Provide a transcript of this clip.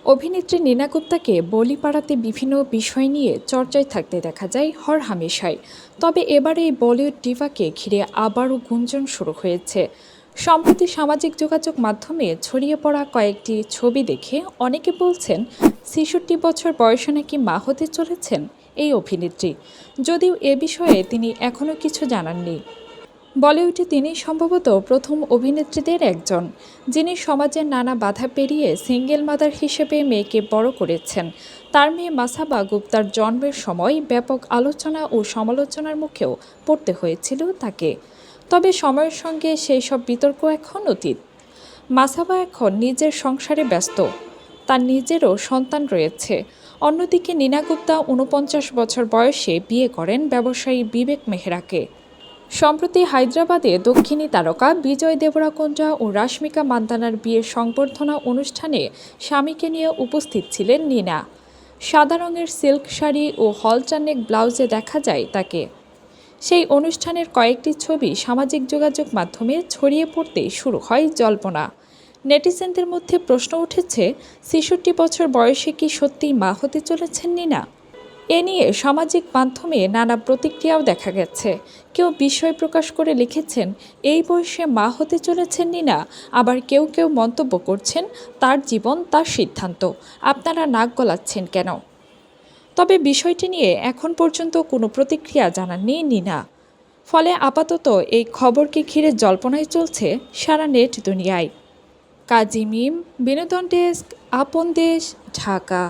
অভিনেত্রী নীনা গুপ্তাকে বলিপাড়াতে বিভিন্ন বিষয় নিয়ে চর্চায় থাকতে দেখা যায় হরহামেশাই। তবে এবার এই বলিউড ডিভাকে ঘিরে আবারও গুঞ্জন শুরু হয়েছে। সম্প্রতি সামাজিক যোগাযোগ মাধ্যমে ছড়িয়ে পড়া কয়েকটি ছবি দেখে অনেকে বলছেন ৬৬ বছর বয়সে নাকি মা হতে চলেছেন এই অভিনেত্রী, যদিও এ বিষয়ে তিনি এখনও কিছু জানাননি। বলিউডে তিনি সম্ভবত প্রথম অভিনেত্রীদের একজন, যিনি সমাজের নানা বাধা পেরিয়ে সিঙ্গেল মাদার হিসেবে মেয়েকে বড় করেছেন। তার মেয়ে মাসাবা গুপ্তার জন্মের সময় ব্যাপক আলোচনা ও সমালোচনার মুখেও পড়তে হয়েছিল তাকে। তবে সময়ের সঙ্গে সেই সব বিতর্ক এখন অতীত। মাসাবা এখন নিজের সংসারে ব্যস্ত, তার নিজেরও সন্তান রয়েছে। অন্যদিকে নীনা গুপ্তা ৪৯ বছর বয়সে বিয়ে করেন ব্যবসায়ী বিবেক মেহরাকে। সম্প্রতি হায়দ্রাবাদে দক্ষিণী তারকা বিজয় দেবরাকোন্ডা ও রাশমিকা মান্দানার বিয়ের সংবর্ধনা অনুষ্ঠানে স্বামীকে নিয়ে উপস্থিত ছিলেন নীনা। সাদা রঙের সিল্ক শাড়ি ও হলচানেক ব্লাউজে দেখা যায় তাকে। সেই অনুষ্ঠানের কয়েকটি ছবি সামাজিক যোগাযোগ মাধ্যমে ছড়িয়ে পড়তে শুরু হয় জল্পনা। নেটিজেনদের মধ্যে প্রশ্ন উঠেছে, ৬৬ বছর বয়সে কি সত্যিই মা হতে চলেছেন নীনা? এ নিয়ে সামাজিক মাধ্যমে নানা প্রতিক্রিয়াও দেখা গেছে। কেউ বিস্ময় প্রকাশ করে লিখেছেন, এই বয়সে মা হতে চলেছেন নীনা। আবার কেউ কেউ মন্তব্য করছেন, তার জীবন তার সিদ্ধান্ত, আপনারা নাক গলাচ্ছেন কেন? তবে বিষয়টি নিয়ে এখন পর্যন্ত কোনো প্রতিক্রিয়া জানাননি নীনা। ফলে আপাতত এই খবরকে ঘিরে জল্পনায় চলছে সারা নেট দুনিয়ায়। কাজী মিম, বিনোদন ডেস্ক, আপন দেশ, ঢাকা।